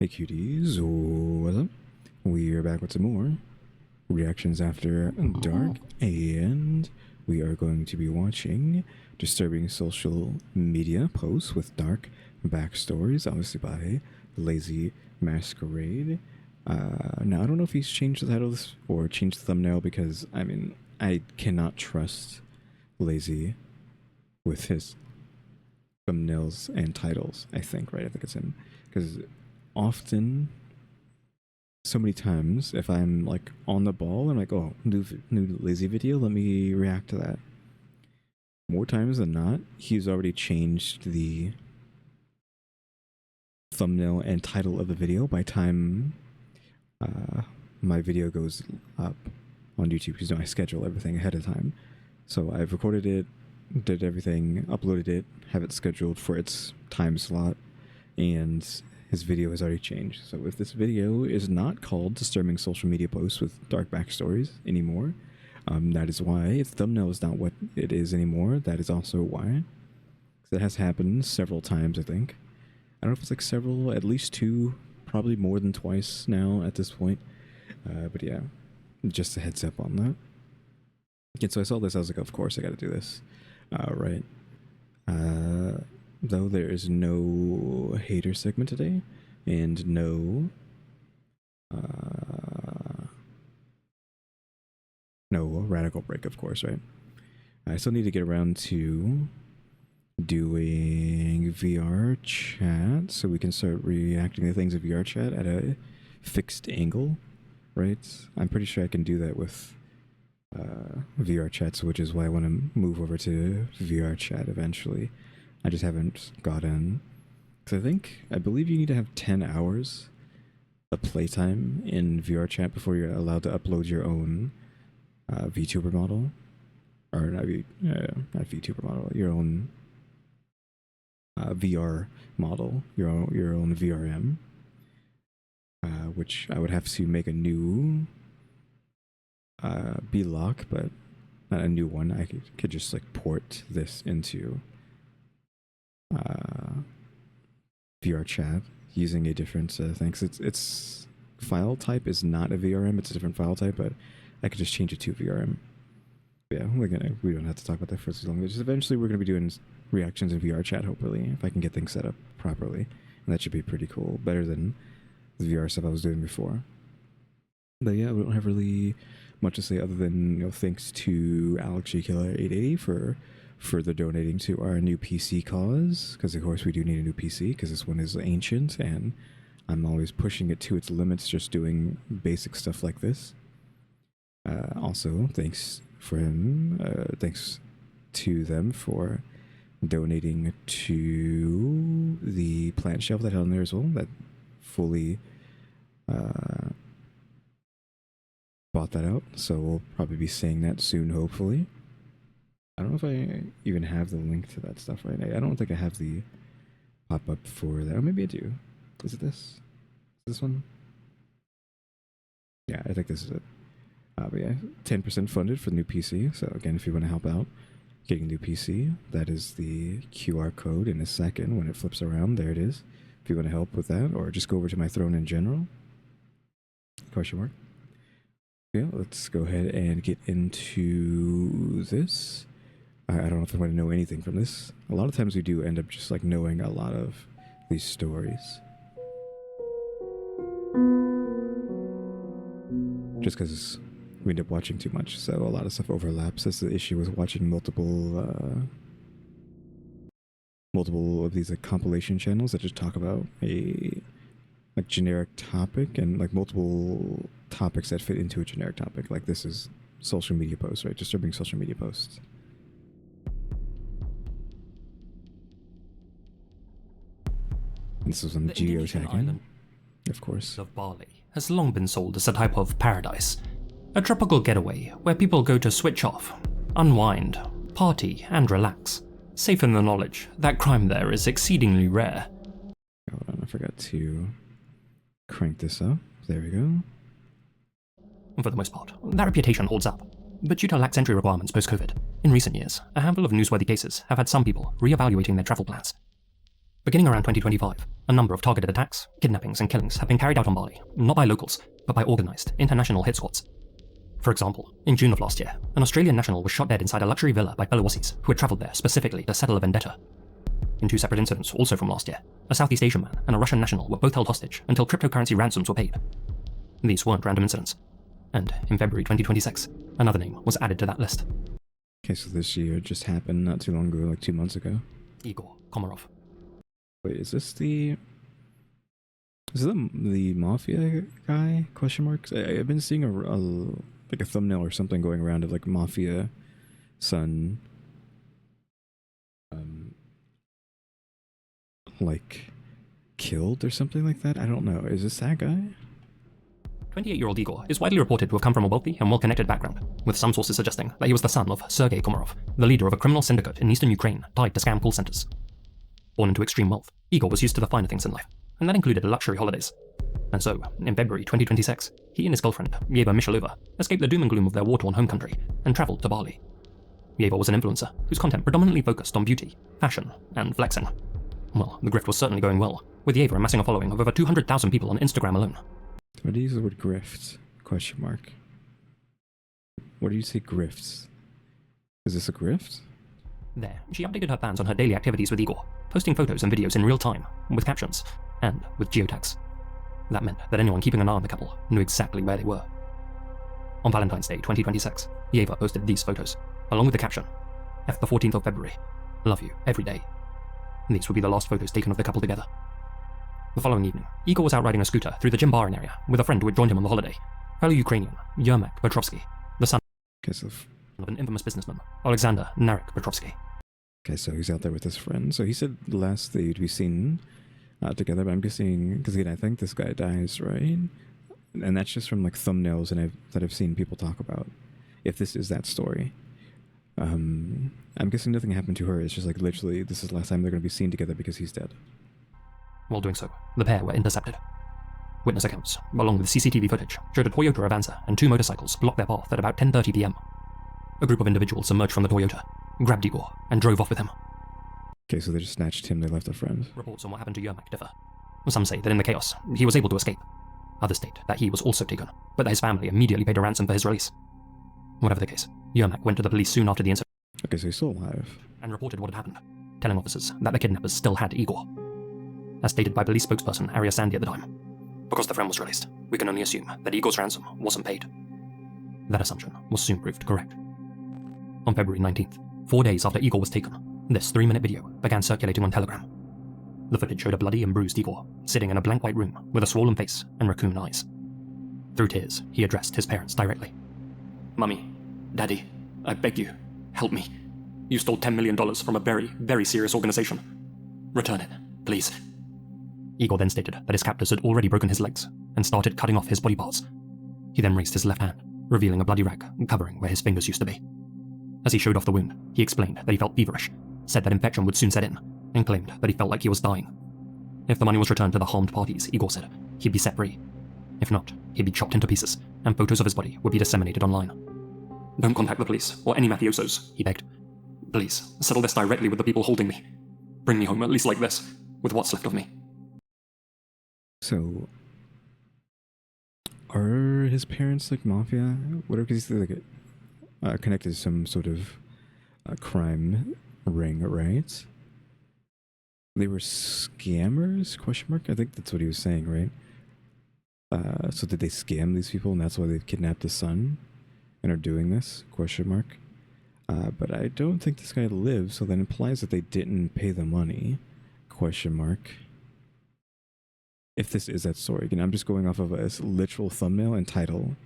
Hey cuties, what's up? We are back with some more reactions after dark, and we are going to be watching disturbing social media posts with dark backstories, obviously by Lazy Masquerade. Now I don't know if he's changed the titles or changed the thumbnail because I cannot trust Lazy with his thumbnails and titles. I think it's him because often, so many times, if I'm like on the ball, I'm like, oh, new Lazy video, let me react to that. More times than not, he's already changed the thumbnail and title of the video by time my video goes up on YouTube, because I schedule everything ahead of time. So I've recorded it, did everything, uploaded it, have it scheduled for its time slot, and his video has already changed. So if this video is not called Disturbing Social Media Posts with Dark Backstories anymore, that is why. Its thumbnail is not what it is anymore. That is also why. That has happened several times, I think. I don't know if it's like several, at least two, probably more than twice now at this point. But yeah, just a heads up on that. And so I saw this, I was like, of course I gotta do this. Right. Though there is no hater segment today, and no radical break, of course, right? I still need to get around to doing VR chat, so we can start reacting to things in VR chat at a fixed angle, right? I'm pretty sure I can do that with VR chats, which is why I want to move over to VR chat eventually. I just haven't gotten, because I believe you need to have 10 hours of playtime in VR chat before you're allowed to upload your own VTuber model, or not VTuber model, your own VR model, your own VRM, which I would have to make a new B-lock, but not a new one. I could just like port this into VR chat using a different thing. Its file type is not a VRM, it's a different file type, but I could just change it to VRM. But yeah, we don't have to talk about that for so long. Just eventually we're gonna be doing reactions in VR chat, hopefully, if I can get things set up properly. And that should be pretty cool. Better than the VR stuff I was doing before. But yeah, we don't have really much to say other than, thanks to alexgkiller 880 for further donating to our new PC cause, because of course we do need a new PC, because this one is ancient and I'm always pushing it to its limits just doing basic stuff like this. Also, thanks to them for donating to the plant shelf that I had on there as well, that fully bought that out, so we'll probably be saying that soon, hopefully. I don't know if I even have the link to that stuff right now. I don't think I have the pop-up for that. Or maybe I do. Is it this? Is this one? Yeah, I think this is it. But yeah, 10% funded for the new PC. So again, if you want to help out getting a new PC, that is the QR code in a second when it flips around. There it is. If you want to help with that, or just go over to my throne in general. Question mark. Yeah, let's go ahead and get into this. I don't know if I want to know anything from this. A lot of times we do end up just like knowing a lot of these stories. Just because we end up watching too much, so a lot of stuff overlaps. That's the issue with watching multiple of these like compilation channels that just talk about a like generic topic, and like multiple topics that fit into a generic topic. Like this is social media posts, right? Disturbing social media posts. This is on geotagging, of course. Of Bali has long been sold as a type of paradise, a tropical getaway where people go to switch off, unwind, party, and relax, safe in the knowledge that crime there is exceedingly rare. Hold on, I forgot to crank this up. There we go. For the most part, that reputation holds up, but due to lax entry requirements post-COVID, in recent years, a handful of newsworthy cases have had some people re-evaluating their travel plans. Beginning around 2025, a number of targeted attacks, kidnappings, and killings have been carried out on Bali, not by locals, but by organised, international hit squads. For example, in June of last year, an Australian national was shot dead inside a luxury villa by fellow Aussies who had travelled there specifically to settle a vendetta. In 2 separate incidents, also from last year, a Southeast Asian man and a Russian national were both held hostage until cryptocurrency ransoms were paid. These weren't random incidents. And in February 2026, another name was added to that list. Okay, so this year just happened not too long ago, like 2 months ago. Igor Komarov. Wait, is this the mafia guy? Question mark. I've been seeing a thumbnail or something going around of like mafia son, like killed or something like that. I don't know. Is this that guy? 28-year-old Igor is widely reported to have come from a wealthy and well-connected background, with some sources suggesting that he was the son of Sergei Komarov, the leader of a criminal syndicate in eastern Ukraine tied to scam call centers. Born into extreme wealth, Igor was used to the finer things in life, and that included luxury holidays. And so, in February 2026, he and his girlfriend, Yeva Mishalova, escaped the doom and gloom of their war-torn home country and traveled to Bali. Yeva was an influencer whose content predominantly focused on beauty, fashion, and flexing. Well, the grift was certainly going well, with Yeva amassing a following of over 200,000 people on Instagram alone. What do you use the word grift? Question mark. What do you say grifts? Is this a grift? There, she updated her plans on her daily activities with Igor, posting photos and videos in real time, with captions, and with geotags. That meant that anyone keeping an eye on the couple knew exactly where they were. On Valentine's Day 2026, Yeva posted these photos, along with the caption, F the 14th of February, love you every day. These would be the last photos taken of the couple together. The following evening, Igor was out riding a scooter through the Gym Barin area with a friend who had joined him on the holiday, fellow Ukrainian Yermak Petrovsky, the son of an infamous businessman, Alexander Narek Petrovsky. Okay, so he's out there with his friend. So he said last they'd be seen together, but I'm guessing, because again, I think this guy dies, right? And that's just from like thumbnails that I've seen people talk about. If this is that story. I'm guessing nothing happened to her. It's just like literally this is the last time they're going to be seen together because he's dead. While doing so, the pair were intercepted. Witness accounts, along with CCTV footage, showed a Toyota Avanza and 2 motorcycles block their path at about 10:30 p.m. A group of individuals emerged from the Toyota, grabbed Igor, and drove off with him. Okay, so they just snatched him, they left a friend. Reports on what happened to Yermak differ. Some say that in the chaos, he was able to escape. Others state that he was also taken, but that his family immediately paid a ransom for his release. Whatever the case, Yermak went to the police soon after the incident. Okay, so he's still alive. And reported what had happened, telling officers that the kidnappers still had Igor. As stated by police spokesperson Arya Sandy at the time, because the friend was released, we can only assume that Igor's ransom wasn't paid. That assumption was soon proved correct. On February 19th, 4 days after Igor was taken, this 3-minute video began circulating on Telegram. The footage showed a bloody and bruised Igor, sitting in a blank white room with a swollen face and raccoon eyes. Through tears, he addressed his parents directly. Mummy, Daddy, I beg you, help me. You stole $10 million from a very, very serious organization. Return it, please. Igor then stated that his captors had already broken his legs and started cutting off his body parts. He then raised his left hand, revealing a bloody rag covering where his fingers used to be. As he showed off the wound, he explained that he felt feverish, said that infection would soon set in, and claimed that he felt like he was dying. If the money was returned to the harmed parties, Igor said, he'd be set free. If not, he'd be chopped into pieces, and photos of his body would be disseminated online. Don't contact the police or any mafiosos, he begged. Please, settle this directly with the people holding me. Bring me home at least like this, with what's left of me. So, are his parents like mafia? Whatever, because he's like connected to some sort of crime ring, right? They were scammers? Question mark. I think that's what he was saying, right? So did they scam these people, and that's why they've kidnapped his son and are doing this? Question mark. But I don't think this guy lives, so that implies that they didn't pay the money? Question mark. If this is that story. Again, I'm just going off of a literal thumbnail and title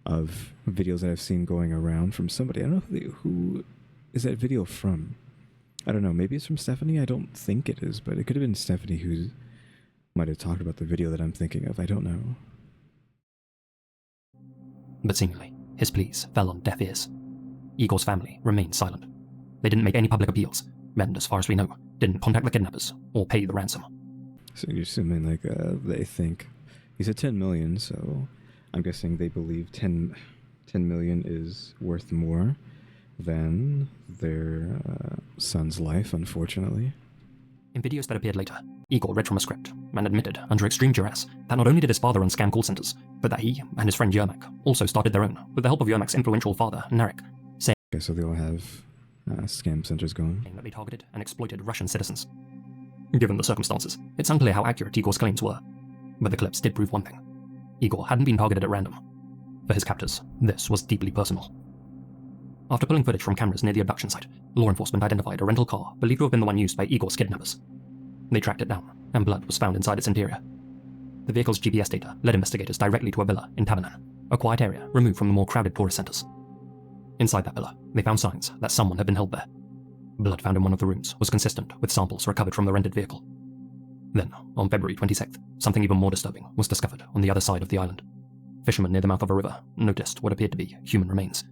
of videos that I've seen going around from somebody. I don't know who is that video from. I don't know. Maybe it's from Stephanie. I don't think it is, but it could have been Stephanie who might have talked about the video that I'm thinking of. I don't know. But seemingly, his pleas fell on deaf ears. Igor's family remained silent. They didn't make any public appeals, and as far as we know, didn't contact the kidnappers or pay the ransom. So you're assuming like they think he said 10 million, so I'm guessing they believe 10 million is worth more than their son's life, unfortunately. In videos that appeared later, Igor read from a script and admitted, under extreme duress, that not only did his father run scam call centers, but that he and his friend Yermak also started their own, with the help of Yermak's influential father, Narek, saying Okay, so they all have scam centers going. that they targeted and exploited Russian citizens. Given the circumstances, it's unclear how accurate Igor's claims were, but the clips did prove one thing. Igor hadn't been targeted at random. For his captors, this was deeply personal. After pulling footage from cameras near the abduction site, law enforcement identified a rental car believed to have been the one used by Igor's kidnappers. They tracked it down, and blood was found inside its interior. The vehicle's GPS data led investigators directly to a villa in Tavanan, a quiet area removed from the more crowded tourist centers. Inside that villa, they found signs that someone had been held there. Blood found in one of the rooms was consistent with samples recovered from the rented vehicle. Then, on February 26th, something even more disturbing was discovered on the other side of the island. Fishermen near the mouth of a river noticed what appeared to be human remains.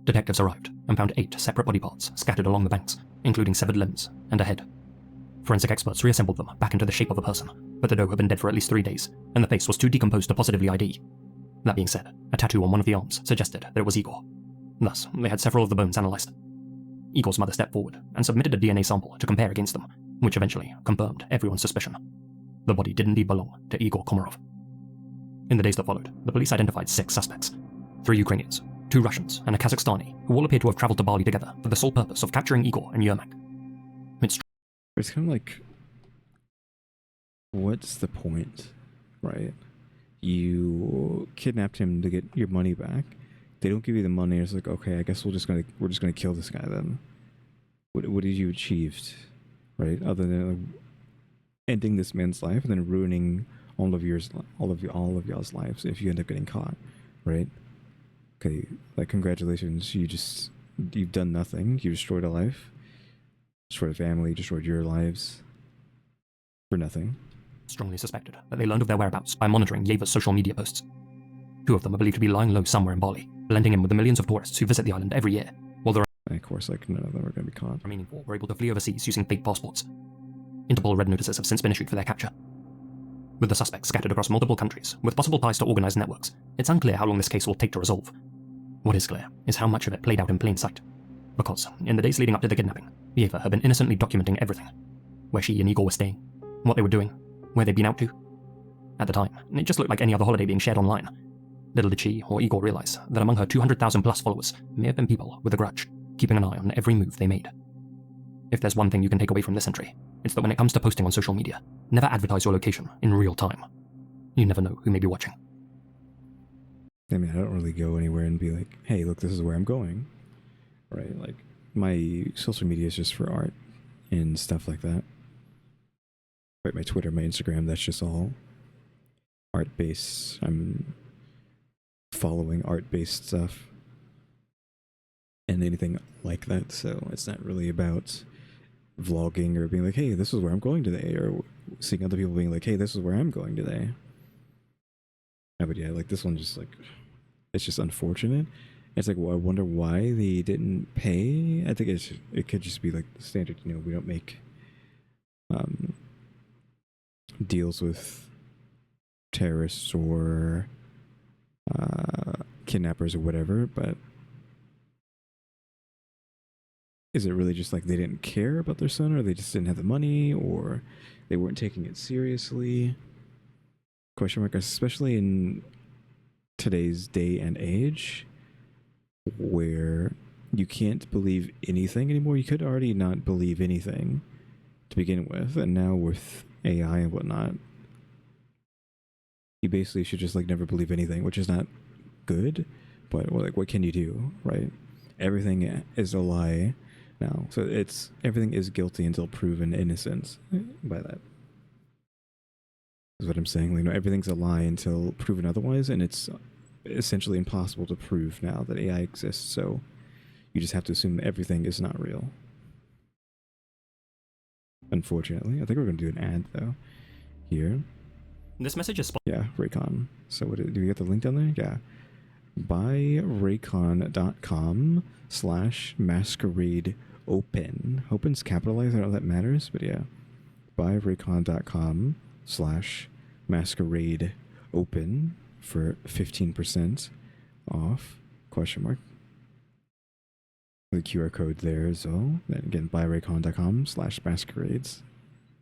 Detectives arrived and found 8 separate body parts scattered along the banks, including severed limbs and a head. Forensic experts reassembled them back into the shape of a person, but the doe had been dead for at least 3 days, and the face was too decomposed to positively ID. That being said, a tattoo on one of the arms suggested that it was Igor. Thus, they had several of the bones analysed. Igor's mother stepped forward and submitted a DNA sample to compare against them, which eventually confirmed everyone's suspicion. The body did indeed belong to Igor Komarov. In the days that followed, the police identified 6 suspects: 3 Ukrainians, 2 Russians, and a Kazakhstani, who all appeared to have travelled to Bali together for the sole purpose of capturing Igor and Yermak. It's kind of like, what's the point, right? You kidnapped him to get your money back. They don't give you the money. It's like, okay, I guess we're just gonna kill this guy then. What did you achieved, right? Other than like, ending this man's life and then ruining all of y'all's lives if you end up getting caught, right? Okay, like congratulations, you've done nothing. You destroyed a life, destroyed a family, destroyed your lives for nothing. Strongly suspected that they learned of their whereabouts by monitoring Yeva's social media posts. 2 of them are believed to be lying low somewhere in Bali, blending in with the millions of tourists who visit the island every year, while the And of course, like, none of them are going to be caught. remaining 4 were able to flee overseas using fake passports. Interpol red notices have since been issued for their capture. With the suspects scattered across multiple countries, with possible ties to organised networks, it's unclear how long this case will take to resolve. What is clear is how much of it played out in plain sight. Because, in the days leading up to the kidnapping, Yeva had been innocently documenting everything. Where she and Igor were staying, what they were doing, where they'd been out to. At the time, it just looked like any other holiday being shared online. Little did she or Igor realize that among her 200,000 plus followers may have been people with a grudge, keeping an eye on every move they made. If there's one thing you can take away from this entry, it's that when it comes to posting on social media, never advertise your location in real time. You never know who may be watching. I mean, I don't really go anywhere and be like, hey, look, this is where I'm going. Right? Like, my social media is just for art and stuff like that. Right, my Twitter, my Instagram, that's just all art-based. I'm following art-based stuff and anything like that, so it's not really about vlogging or being like, hey, this is where I'm going today, or seeing other people being like, hey, this is where I'm going today. Yeah, but yeah, like this one just like, it's just unfortunate. It's like, well, I wonder why they didn't pay. I think it could just be like the standard, you know, we don't make deals with terrorists or kidnappers or whatever, but is it really just like they didn't care about their son, or they just didn't have the money, or they weren't taking it seriously? Question mark, especially in today's day and age where you can't believe anything anymore. You could already not believe anything to begin with, and now with AI and whatnot, you basically should just like never believe anything, which is not good, but well, like, what can you do, right? Everything is a lie now, so it's everything is guilty until proven innocent. By that is what I'm saying. Like, no, everything's a lie until proven otherwise, and it's essentially impossible to prove now that AI exists, so you just have to assume everything is not real. Unfortunately, I think we're going to do an ad though here. This message is Yeah, Raycon. So do we get the link down there? Yeah. buyraycon.com/masquerade open. Open's capitalized, I don't know if that matters, but yeah. buyraycon.com/masquerade open for 15% off, question mark. The QR code there as well. Then again, buyraycon.com/masquerades.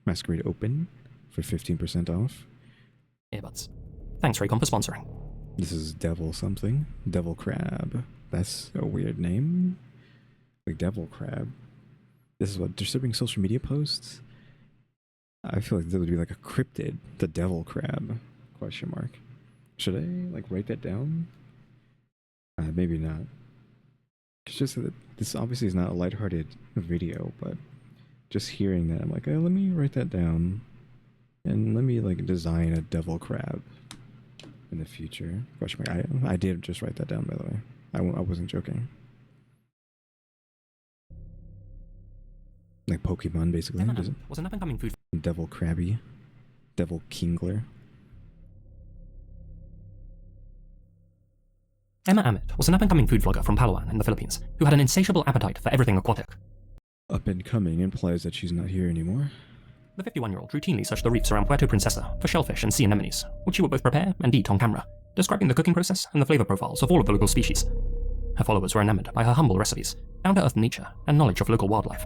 Masquerade open for 15% off. Earbuds. Thanks, Raycon, for sponsoring. This is Devil something. Devil Crab. That's a weird name. Like Devil Crab. This is what? Disturbing social media posts? I feel like that would be like a cryptid. The Devil Crab? Question mark. Should I like write that down? Maybe not. It's just that this obviously is not a lighthearted video, but just hearing that, I'm like, oh, let me write that down. And let me like design a Devil Crab in the future. Question mark. I did just write that down, by the way. I wasn't joking. Like Pokemon, basically. Was an up-and-coming food. Devil Crabby. Devil Kingler. Emma Amit was an up-and-coming food vlogger from Palawan in the Philippines who had an insatiable appetite for everything aquatic. Up-and-coming implies that she's not here anymore. The 51-year-old routinely searched the reefs around Puerto Princesa for shellfish and sea anemones, which she would both prepare and eat on camera, describing the cooking process and the flavor profiles of all of the local species. Her followers were enamored by her humble recipes, down-to-earth nature, and knowledge of local wildlife.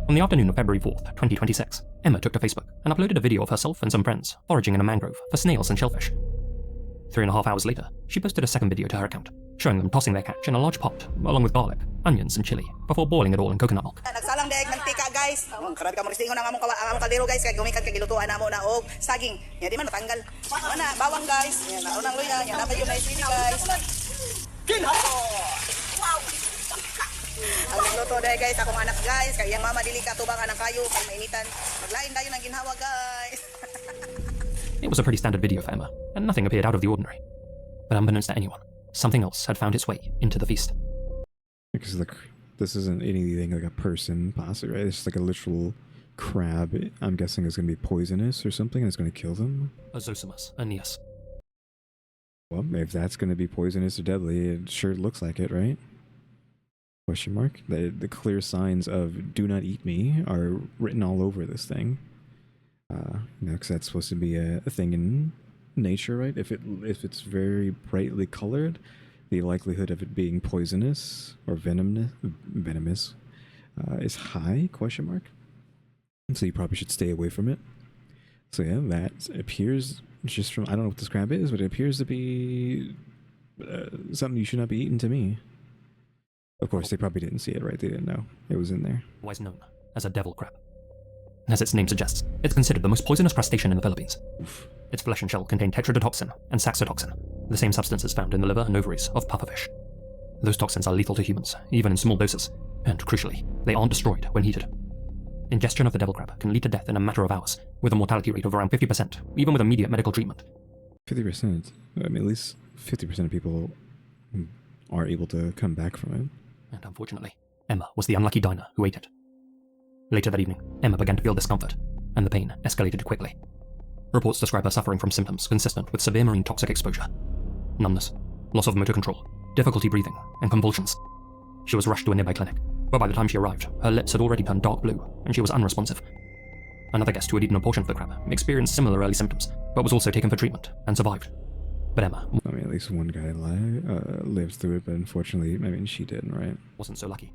On the afternoon of February 4th, 2026, Emma took to Facebook and uploaded a video of herself and some friends foraging in a mangrove for snails and shellfish. 3.5 hours later, she posted a second video to her account, showing them tossing their catch in a large pot, along with garlic, onions, and chili, before boiling it all in coconut milk. Nagsalang daig mantika guys. Grabe ka mo ristingon ang among kaldero guys kay gumikan kay gilutuan namo na og saging. Nya di man matanggal. Ana bawang guys. Nya naon ang luya, nya dapat yun na sili guys. Kinhato. Wow. Ang nagluto daig guys akong anak guys kay iyang mama dili ka tubang anang kayo kay mainitan. Maglain dayon ang ginhawa guys. It was a pretty standard video for Emma, and nothing appeared out of the ordinary. But unbeknownst to anyone, something else had found its way into the feast. Because this isn't anything like a person, possibly, right? It's like a literal crab. I'm guessing it's going to be poisonous or something, and it's going to kill them. A Zosimus aeneas. Well, if that's going to be poisonous or deadly, it sure looks like it, right? Question mark. The clear signs of "do not eat me" are written all over this thing. You know, because that's supposed to be a thing in nature, right? If it's very brightly colored, the likelihood of it being poisonous or venomous is high, question mark. So you probably should stay away from it. So yeah, that appears just from, I don't know what this crab is, but it appears to be something you should not be eating to me. Of course, they probably didn't see it, right? They didn't know it was in there. Otherwise known as a devil crab. As its name suggests, it's considered the most poisonous crustacean in the Philippines. Oof. Its flesh and shell contain tetrodotoxin and saxitoxin, the same substances found in the liver and ovaries of pufferfish. Those toxins are lethal to humans, even in small doses, and crucially, they aren't destroyed when heated. Ingestion of the devil crab can lead to death in a matter of hours, with a mortality rate of around 50%, even with immediate medical treatment. 50%? I mean, at least 50% of people are able to come back from it. And unfortunately, Emma was the unlucky diner who ate it. Later that evening, Emma began to feel discomfort, and the pain escalated quickly. Reports describe her suffering from symptoms consistent with severe marine toxic exposure. Numbness, loss of motor control, difficulty breathing, and convulsions. She was rushed to a nearby clinic, but by the time she arrived, her lips had already turned dark blue, and she was unresponsive. Another guest who had eaten a portion of the crab experienced similar early symptoms, but was also taken for treatment and survived. But Emma... I mean, at least one guy lived through it, but unfortunately, I mean, she didn't, right? ...wasn't so lucky.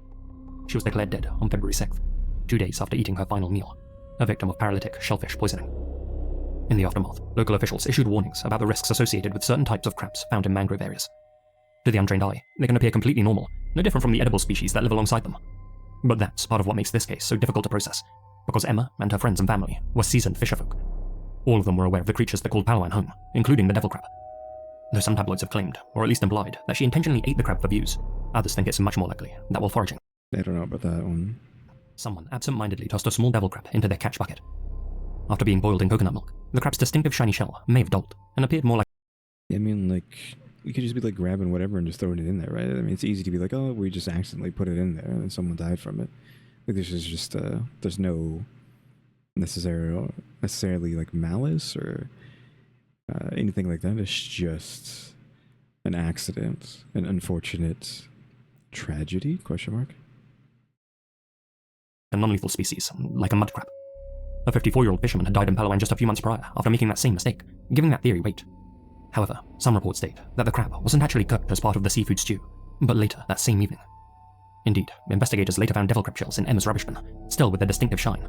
She was declared dead on February 6th. 2 days after eating her final meal, a victim of paralytic shellfish poisoning. In the aftermath, local officials issued warnings about the risks associated with certain types of crabs found in mangrove areas. To the untrained eye, they can appear completely normal, no different from the edible species that live alongside them. But that's part of what makes this case so difficult to process, because Emma and her friends and family were seasoned fisherfolk. All of them were aware of the creatures that called Palawan home, including the devil crab. Though some tabloids have claimed, or at least implied, that she intentionally ate the crab for views, others think it's much more likely that while foraging, I don't know about that one. Someone absent-mindedly tossed a small devil crab into their catch bucket. After being boiled in coconut milk, the crab's distinctive shiny shell may have dulled and appeared more like... I mean, like, you could just be like grabbing whatever and just throwing it in there, right? I mean, it's easy to be like, oh, we just accidentally put it in there and someone died from it. Like, this is just, there's no necessarily like malice or anything like that. It's just an accident, an unfortunate tragedy, question mark? A non-lethal species, like a mud crab. A 54-year-old fisherman had died in Palawan just a few months prior after making that same mistake, giving that theory weight. However, some reports state that the crab wasn't actually cooked as part of the seafood stew, but later that same evening. Indeed, investigators later found devil crab shells in Emma's rubbish bin, still with their distinctive shine.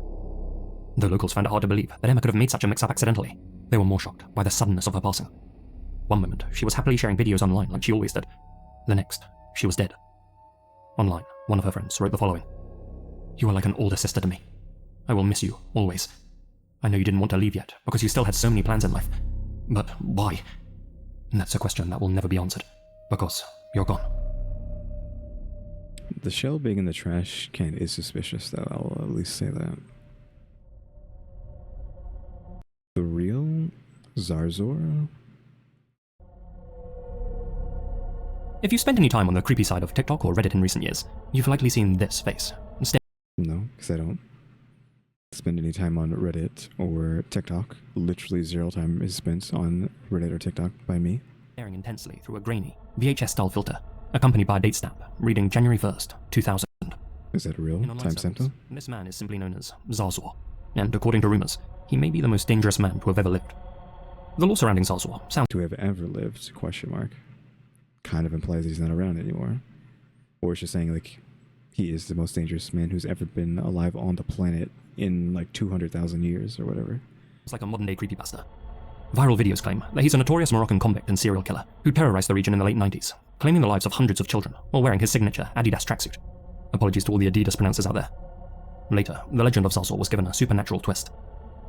Though locals found it hard to believe that Emma could have made such a mix-up accidentally, they were more shocked by the suddenness of her passing. One moment, she was happily sharing videos online like she always did. The next, she was dead. Online, one of her friends wrote the following: "You are like an older sister to me. I will miss you, always. I know you didn't want to leave yet, because you still had so many plans in life. But why? And that's a question that will never be answered, because you're gone." The shell being in the trash can is suspicious, though. I'll at least say that. The real Zarzor? If you spent any time on the creepy side of TikTok or Reddit in recent years, you've likely seen this face. No, because I don't spend any time on Reddit or TikTok. Literally 0 time is spent on Reddit or TikTok by me. Staring intensely through a grainy, VHS-style filter, accompanied by a date stamp reading January 1st, 2000. Is that a real In online time stamp circles, though? this man is simply known as Zarzor, and according to rumors, he may be the most dangerous man to have ever lived. The law surrounding Zarzor sounds To have ever lived, question mark. Kind of implies he's not around anymore. Or it's just saying, like, he is the most dangerous man who's ever been alive on the planet in, like, 200,000 years or whatever. like a modern-day creepypasta. Viral videos claim that he's a notorious Moroccan convict and serial killer who terrorized the region in the late 90s, claiming the lives of hundreds of children while wearing his signature Adidas tracksuit. Apologies to all the Adidas pronouncers out there. Later, the legend of Zarzor was given a supernatural twist.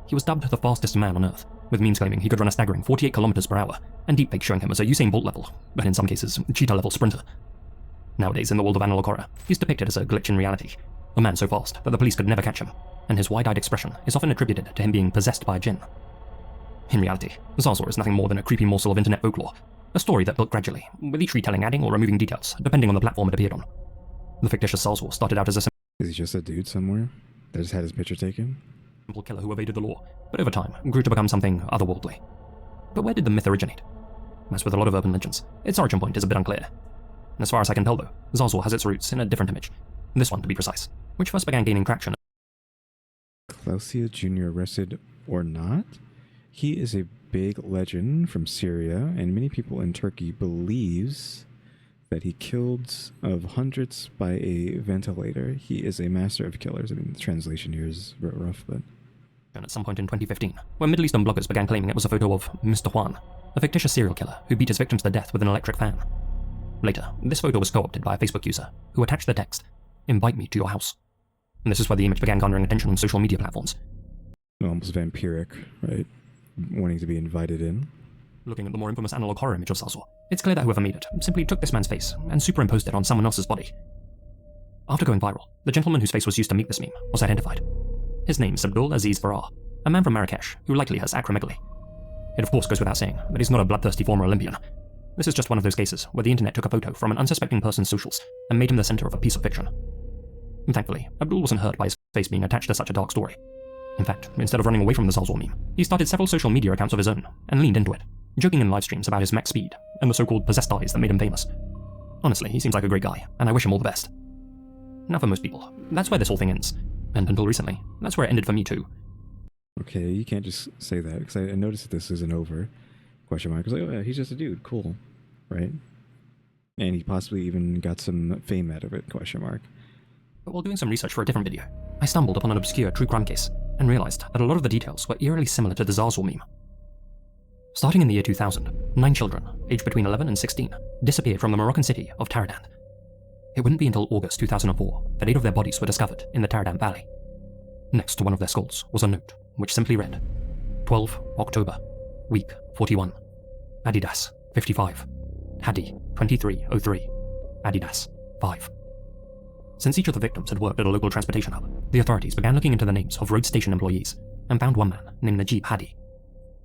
He was dubbed the fastest man on Earth, with memes claiming he could run a staggering 48 kilometers per hour, and deepfakes showing him as a Usain Bolt level, but in some cases, cheetah-level sprinter. Nowadays, in the world of analog horror, he's depicted as a glitch in reality, a man so fast that the police could never catch him, and his wide-eyed expression is often attributed to him being possessed by a jinn. In reality, Zarzor is nothing more than a creepy morsel of internet folklore, a story that built gradually, with each retelling adding or removing details, depending on the platform it appeared on. The fictitious Zarzor started out as a Is he just a dude somewhere that just had his picture taken? simple killer who evaded the law, but over time grew to become something otherworldly. But where did the myth originate? As with a lot of urban legends, its origin point is a bit unclear. As far as I can tell though, Zarzor has its roots in a different image, this one to be precise, which first began gaining traction. Klausia Jr. arrested or not? He is a big legend from Syria, and many people in Turkey believes that he killed of hundreds by a ventilator. He is a master of killers. I mean, the translation here is a bit rough, but... At some point in 2015, when Middle Eastern bloggers began claiming it was a photo of Mr. Juan, a fictitious serial killer who beat his victims to death with an electric fan. Later, this photo was co-opted by a Facebook user who attached the text, "Invite me to your house." And this is where the image began garnering attention on social media platforms. Almost vampiric, right? Wanting to be invited in. Looking at the more infamous analog horror image of Zarzor, it's clear that whoever made it simply took this man's face and superimposed it on someone else's body. After going viral, the gentleman whose face was used to make this meme was identified. His name is Abdul Aziz Farah, a man from Marrakesh who likely has acromegaly. It of course goes without saying that he's not a bloodthirsty former Olympian. This is just one of those cases where the internet took a photo from an unsuspecting person's socials and made him the center of a piece of fiction. And thankfully, Abdul wasn't hurt by his face being attached to such a dark story. In fact, instead of running away from the Zarzor meme, he started several social media accounts of his own and leaned into it, joking in live streams about his max speed and the so-called possessed eyes that made him famous. Honestly, he seems like a great guy, and I wish him all the best. Now for most people, that's where this whole thing ends. And until recently, that's where it ended for me too. Okay, you can't just say that, because I noticed that this isn't over. Question mark. I was like, oh yeah, he's just a dude, cool. Right? And he possibly even got some fame out of it, question mark. But while doing some research for a different video, I stumbled upon an obscure true crime case, and realized that a lot of the details were eerily similar to the Zarzor meme. Starting in the year 2000, 9 children, aged between 11 and 16, disappeared from the Moroccan city of Taradant. It wouldn't be until August 2004 that 8 of their bodies were discovered in the Taradant Valley. Next to one of their skulls was a note, which simply read, 12 October, week 41, Adidas 55, Hadi 2303, Adidas 5. Since each of the victims had worked at a local transportation hub, the authorities began looking into the names of road station employees and found one man named Najib Hadi.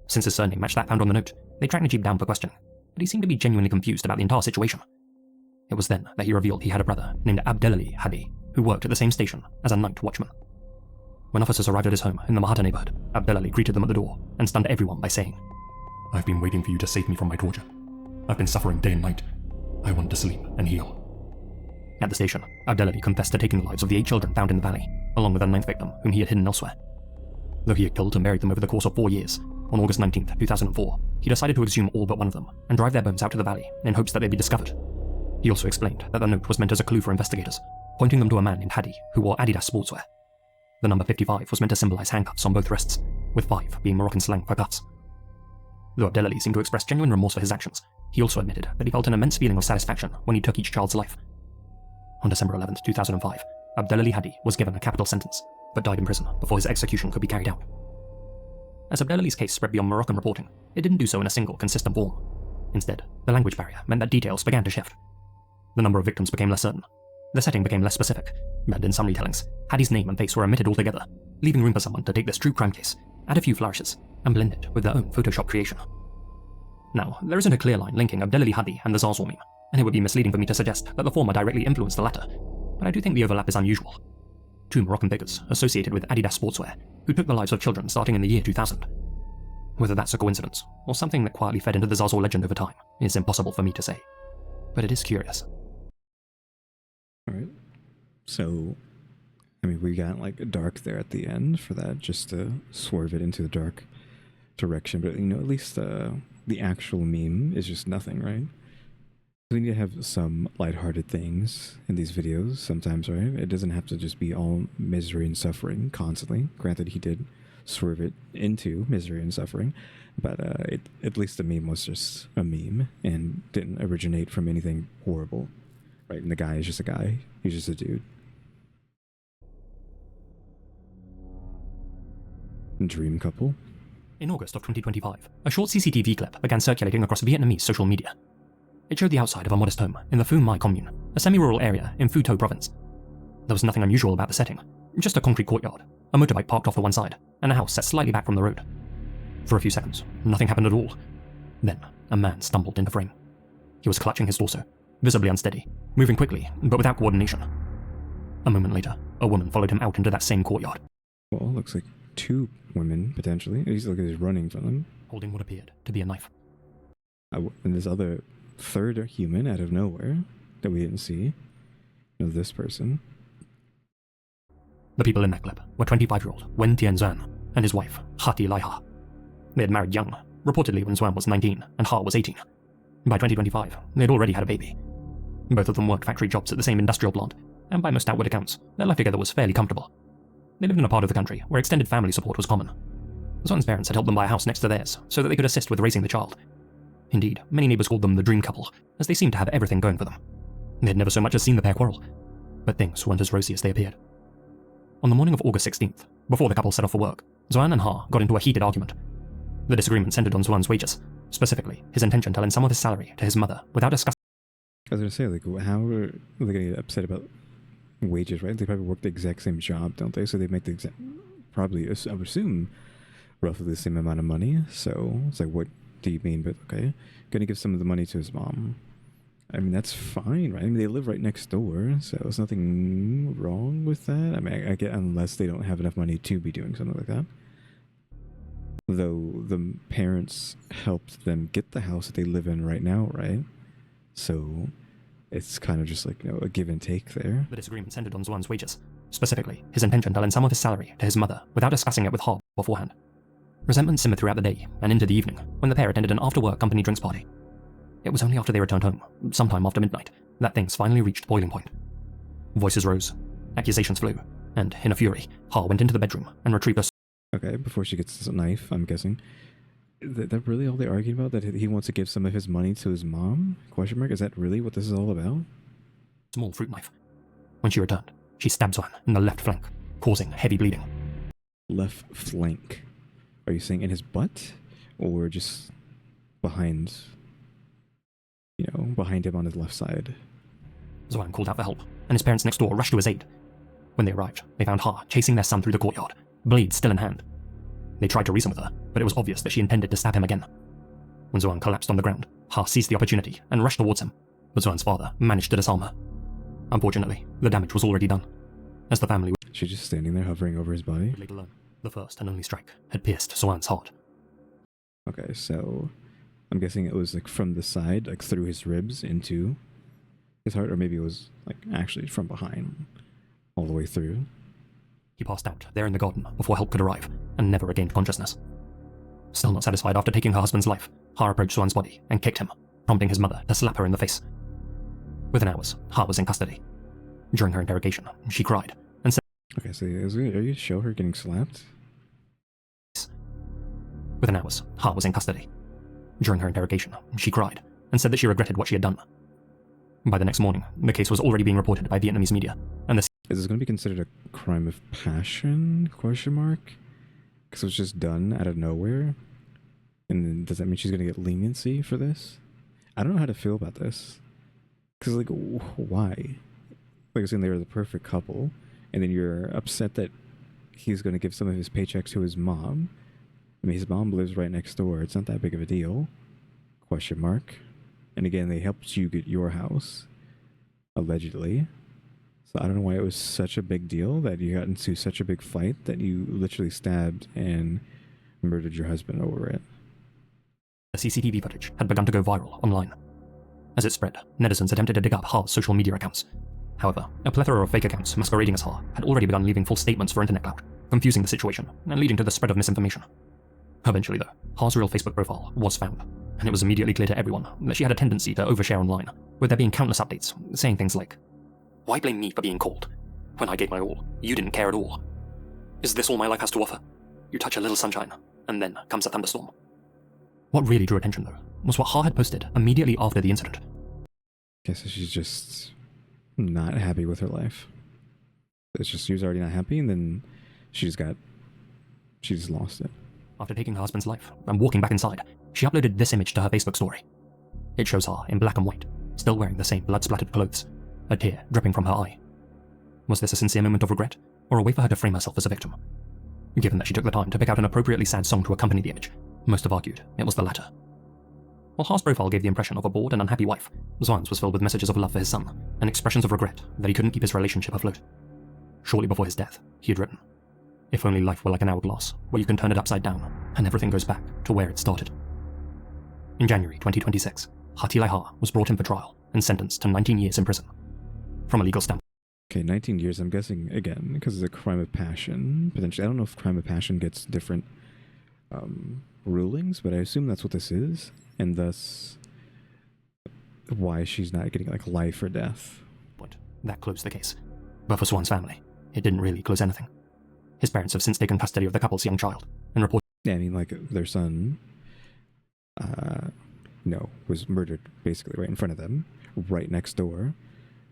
Since his surname matched that found on the note, they tracked Najib down for questioning, but he seemed to be genuinely confused about the entire situation. It was then that he revealed he had a brother named Abdelali Hadi, who worked at the same station as a night watchman. When officers arrived at his home in the Mahata neighborhood, Abdelali greeted them at the door and stunned everyone by saying, "I've been waiting for you to save me from my torture. I've been suffering day and night. I want to sleep and heal." At the station, Abdelali confessed to taking the lives of the 8 children found in the valley, along with a 9th victim whom he had hidden elsewhere. Though he had killed and buried them over the course of 4 years, on August 19, 2004, he decided to exhume all but one of them and drive their bones out to the valley in hopes that they'd be discovered. He also explained that the note was meant as a clue for investigators, pointing them to a man named Hadi who wore Adidas sportswear. The number 55 was meant to symbolize handcuffs on both wrists, with 5 being Moroccan slang for cuffs. Though Abdelali seemed to express genuine remorse for his actions, he also admitted that he felt an immense feeling of satisfaction when he took each child's life. On December 11, 2005, Abdelali Hadi was given a capital sentence, but died in prison before his execution could be carried out. As Abdelali's case spread beyond Moroccan reporting, it didn't do so in a single, consistent form. Instead, the language barrier meant that details began to shift. The number of victims became less certain. The setting became less specific, and in some retellings, Hadi's name and face were omitted altogether, leaving room for someone to take this true crime case, add a few flourishes, and blend it with their own Photoshop creation. Now, there isn't a clear line linking Abdelali Hadi and the Zarzor meme, and it would be misleading for me to suggest that the former directly influenced the latter, but I do think the overlap is unusual. 2 Moroccan figures associated with Adidas sportswear who took the lives of children starting in the year 2000. Whether that's a coincidence, or something that quietly fed into the Zarzor legend over time, is impossible for me to say. But it is curious. Alright. So, I mean, we got like dark there at the end for that, just to swerve it into the dark direction, but at least the actual meme is just nothing, right? We need to have some lighthearted things in these videos sometimes, right? It doesn't have to just be all misery and suffering constantly. Granted, he did swerve it into misery and suffering, but at least the meme was just a meme and didn't originate from anything horrible, right? And the guy is just a guy. He's just a dude. Dream couple. In August of 2025, a short CCTV clip began circulating across Vietnamese social media. It showed the outside of a modest home in the Phu Mai commune, a semi-rural area in Phu Tho province. There was nothing unusual about the setting, just a concrete courtyard, a motorbike parked off to one side, and a house set slightly back from the road. For a few seconds, nothing happened at all. Then, a man stumbled into frame. He was clutching his torso, visibly unsteady, moving quickly, but without coordination. A moment later, a woman followed him out into that same courtyard. Well, looks like 2 women, potentially. He's running from them. Holding what appeared to be a knife. And this other third human out of nowhere that we didn't see. This person. The people in that clip were 25-year-old Wen Tianzhuan and his wife, Hati Laiha. They had married young, reportedly when Zhuan was 19 and Ha was 18. By 2025, they had already had a baby. Both of them worked factory jobs at the same industrial plant, and by most outward accounts, their life together was fairly comfortable. They lived in a part of the country where extended family support was common. Zhuan's parents had helped them buy a house next to theirs so that they could assist with raising the child. Indeed, many neighbors called them the dream couple, as they seemed to have everything going for them. They had never so much as seen the pair quarrel, but things weren't as rosy as they appeared. On the morning of August 16th, before the couple set off for work, Zhuan and Ha got into a heated argument. The disagreement centered on Zhuan's wages, specifically his intention to lend some of his salary to his mother without discussing. I was gonna say, how are they gonna get upset about wages, right? They probably work the exact same job, don't they? So they make the exact, probably, I would assume, roughly the same amount of money. So it's like, what do you mean? But okay, gonna give some of the money to his mom. I mean, that's fine, right? I mean, they live right next door, so there's nothing wrong with that. I mean, I get, unless they don't have enough money to be doing something like that. Though the parents helped them get the house that they live in right now, right? So it's kind of just like, a give and take there. The disagreement centered on Zhuan's wages, specifically his intention to lend some of his salary to his mother without discussing it with Ha beforehand. Resentment simmered throughout the day and into the evening when the pair attended an after-work company drinks party. It was only after they returned home, sometime after midnight, that things finally reached boiling point. Voices rose, accusations flew, and in a fury, Ha went into the bedroom and retrieved a... Okay, before she gets this knife, I'm guessing. Is that really all they argued about? That he wants to give some of his money to his mom? Question mark? Is that really what this is all about? small fruit knife. When she returned, she stabbed Zhuan in the left flank, causing heavy bleeding. Left flank? Are you saying in his butt? Or just behind, behind him on his left side? Zhuan called out for help, and his parents next door rushed to his aid. When they arrived, they found Ha chasing their son through the courtyard, blade still in hand. They tried to reason with her, but it was obvious that she intended to stab him again. When Zhuan collapsed on the ground, Ha seized the opportunity and rushed towards him, but Zhuan's father managed to disarm her. Unfortunately, the damage was already done, as the family... She's just standing there hovering over his body? Later learned, the first and only strike had pierced Zhuan's heart. Okay, so I'm guessing it was from the side, through his ribs into his heart, or maybe it was actually from behind, all the way through. He passed out there in the garden before help could arrive, and never regained consciousness. Still not satisfied after taking her husband's life, Ha approached Zhuan's body and kicked him, prompting his mother to slap her in the face. Within hours, Ha was in custody. During her interrogation, she cried and said Okay, so are you show her getting slapped? Within hours, Ha was in custody. During her interrogation, she cried and said that she regretted what she had done. By the next morning, the case was already being reported by Vietnamese media, and the Is this going to be considered a crime of passion? Question mark? Because it was just done out of nowhere? And then does that mean she's going to get leniency for this? I don't know how to feel about this. Because, like, why? Like I was saying, they were the perfect couple, and then you're upset that he's going to give some of his paychecks to his mom. I mean, his mom lives right next door. It's not that big of a deal. Question mark. And again, they helped you get your house, allegedly. So I don't know why it was such a big deal that you got into such a big fight that you literally stabbed and murdered your husband over it. The CCTV footage had begun to go viral online. As it spread, netizens attempted to dig up Ha's social media accounts. However, a plethora of fake accounts masquerading as Ha had already begun leaving false statements for internet clout, confusing the situation and leading to the spread of misinformation. Eventually, though, Ha's real Facebook profile was found, and it was immediately clear to everyone that she had a tendency to overshare online, with there being countless updates saying things like, "Why blame me for being cold? When I gave my all, you didn't care at all. Is this all my life has to offer? You touch a little sunshine, and then comes a thunderstorm." What really drew attention, though, was what Ha had posted immediately after the incident. Guess she's just not happy with her life. It's just she was already not happy, and then she just lost it. After taking her husband's life and walking back inside, she uploaded this image to her Facebook story. It shows Ha in black and white, still wearing the same blood-splattered clothes, a tear dripping from her eye. Was this a sincere moment of regret, or a way for her to frame herself as a victim? Given that she took the time to pick out an appropriately sad song to accompany the image, most have argued it was the latter. While Ha's profile gave the impression of a bored and unhappy wife, Zwan's was filled with messages of love for his son, and expressions of regret that he couldn't keep his relationship afloat. Shortly before his death, he had written, "If only life were like an hourglass, where you can turn it upside down, and everything goes back to where it started." In January 2026, Hatilai Ha was brought in for trial and sentenced to 19 years in prison. From a legal standpoint, Okay, 19 years, I'm guessing, again, because it's a crime of passion, potentially. I don't know if crime of passion gets different rulings, but I assume that's what this is, and thus why she's not getting, like, life or death. that closed the case. But for Swan's family, it didn't really close anything. His parents have since taken custody of the couple's young child and reported. Yeah, I mean, like, their son, was murdered, basically, right in front of them, right next door,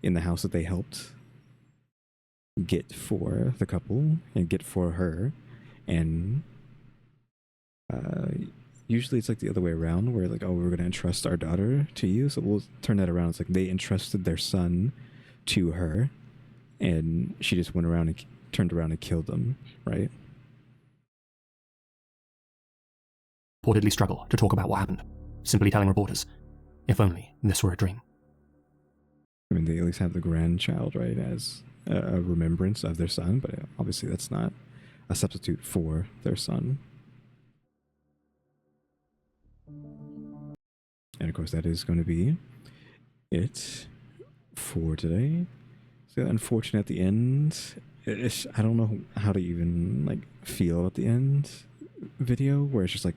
in the house that they helped get for the couple and get for her. And usually it's like the other way around, where like, oh, we're going to entrust our daughter to you, so we'll turn that around. It's like they entrusted their son to her, and she just went around and turned around and killed them, right? Reportedly struggle to talk about what happened, simply telling reporters, "If only this were a dream." I mean, they at least have the grandchild, right, as a remembrance of their son, but obviously that's not a substitute for their son. And of course, that is going to be it for today. So unfortunate at the end. I don't know how to even like feel at the end video, where it's just like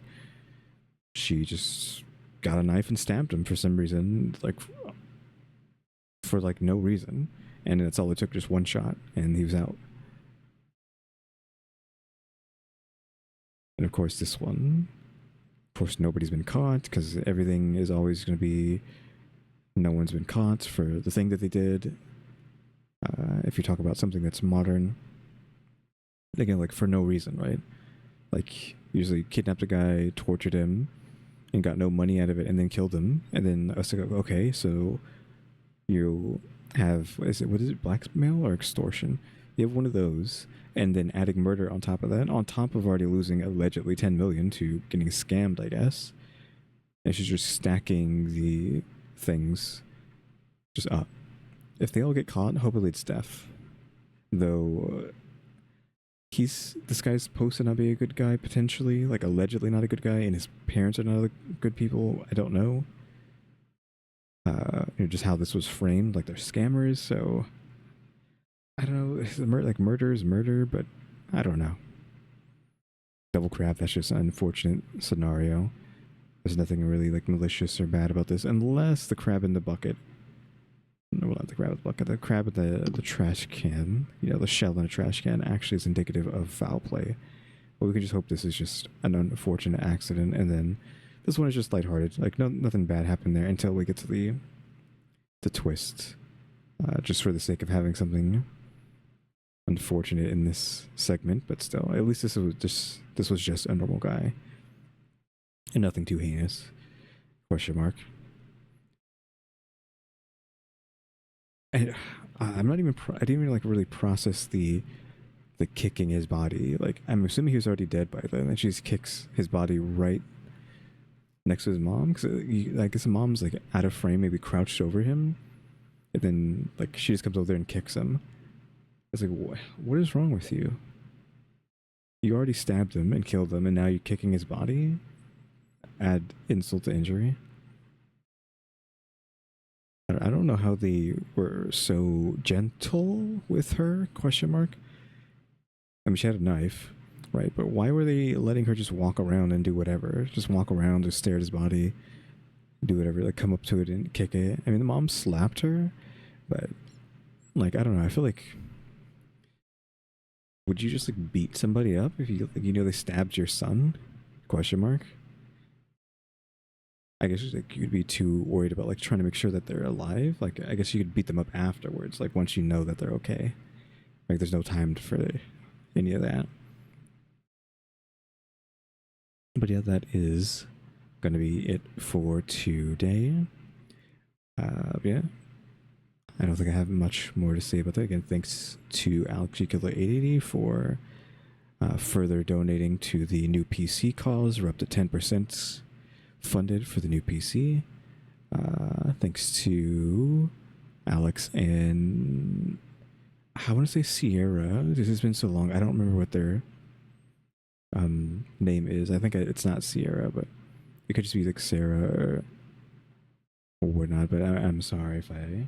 she just got a knife and stabbed him for some reason, like for like no reason, and that's all it took, just one shot, and he was out. And of course, this one, of course, nobody's been caught, because everything is always going to be no one's been caught for the thing that they did. If you talk about something that's modern, again, like for no reason, right? Like usually kidnapped a guy, tortured him, and got no money out of it, and then killed him, and then us to go, okay, so you have, what is it, blackmail or extortion? You have one of those, and then adding murder on top of that, on top of already losing allegedly 10 million to getting scammed, I guess. And she's just stacking the things just up. If they all get caught, hopefully it's Steph. Though this guy's supposed to not be a good guy, potentially, like allegedly not a good guy, and his parents are not good people. I don't know. Just how this was framed, like they're scammers, so I don't know. Like murder is murder, but I don't know. Double crab, that's just an unfortunate scenario. There's nothing really like malicious or bad about this, unless the crab in the bucket No, well, not the crab in the bucket. The crab in the trash can, you know, the shell in a trash can actually is indicative of foul play. But we can just hope this is just an unfortunate accident, and then this one is just lighthearted. Like, nothing bad happened there until we get to the twist. Just for the sake of having something unfortunate in this segment, but still, at least this was just a normal guy, and nothing too heinous. Question mark. And I'm not even. I didn't even like really process the kicking his body. Like, I'm assuming he was already dead by then, and she just kicks his body right next to his mom. Because I guess the mom's like out of frame, maybe crouched over him, and then like she just comes over there and kicks him. It's like, what is wrong with you? You already stabbed him and killed him, and now you're kicking his body? Add insult to injury. I don't know how they were so gentle with her, question mark. I mean, she had a knife, right? But why were they letting her just walk around and do whatever? Just walk around, just stare at his body, do whatever, like come up to it and kick it. I mean, the mom slapped her, but like, I don't know, I feel like, would you just like beat somebody up if you know they stabbed your son? Question mark. I guess like you'd be too worried about like trying to make sure that they're alive. Like, I guess you could beat them up afterwards, like once you know that they're okay. Like, there's no time for any of that. But yeah, that is gonna be it for today. Yeah, I don't think I have much more to say about that. Again, thanks to alexgkiller 880 for further donating to the new PC cause. We're up to 10% funded for the new PC. Thanks to Alex and I want to say Sierra. This has been so long. I don't remember what their name is. I think it's not Sierra, but it could just be like Sarah or whatnot. But I'm sorry if I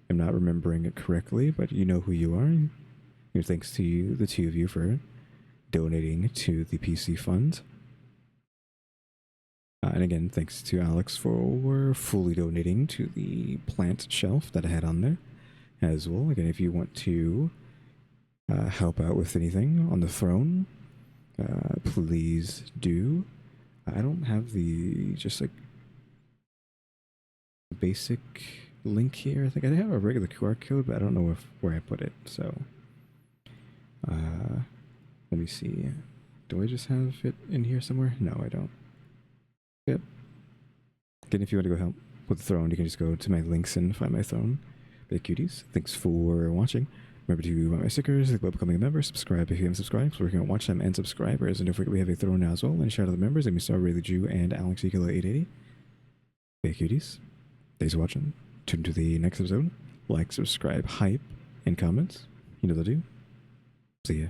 am not remembering it correctly. But you know who you are. Thanks to you, the two of you, for donating to the PC fund. And again, thanks to Alex for fully donating to the plant shelf that I had on there as well. Again, if you want to help out with anything on the throne, please do. I don't have the just like basic link here. I think I have a regular QR code, but I don't know where I put it. So let me see. Do I just have it in here somewhere? No, I don't. Yep. Again, if you want to go help with the throne, you can just go to my links and find my throne. The Cuties. Thanks for watching. Remember to buy my stickers, think about becoming a member, subscribe if you haven't subscribed. We're working on watch time and subscribers. And don't forget we have a throne now as well. And shout out to the members, EmmyStarr, RaleyDrew, and alexgkiller 880. The Cuties. Thanks for watching. Tune to the next episode. Like, subscribe, hype, and comments. You know what to do. See ya.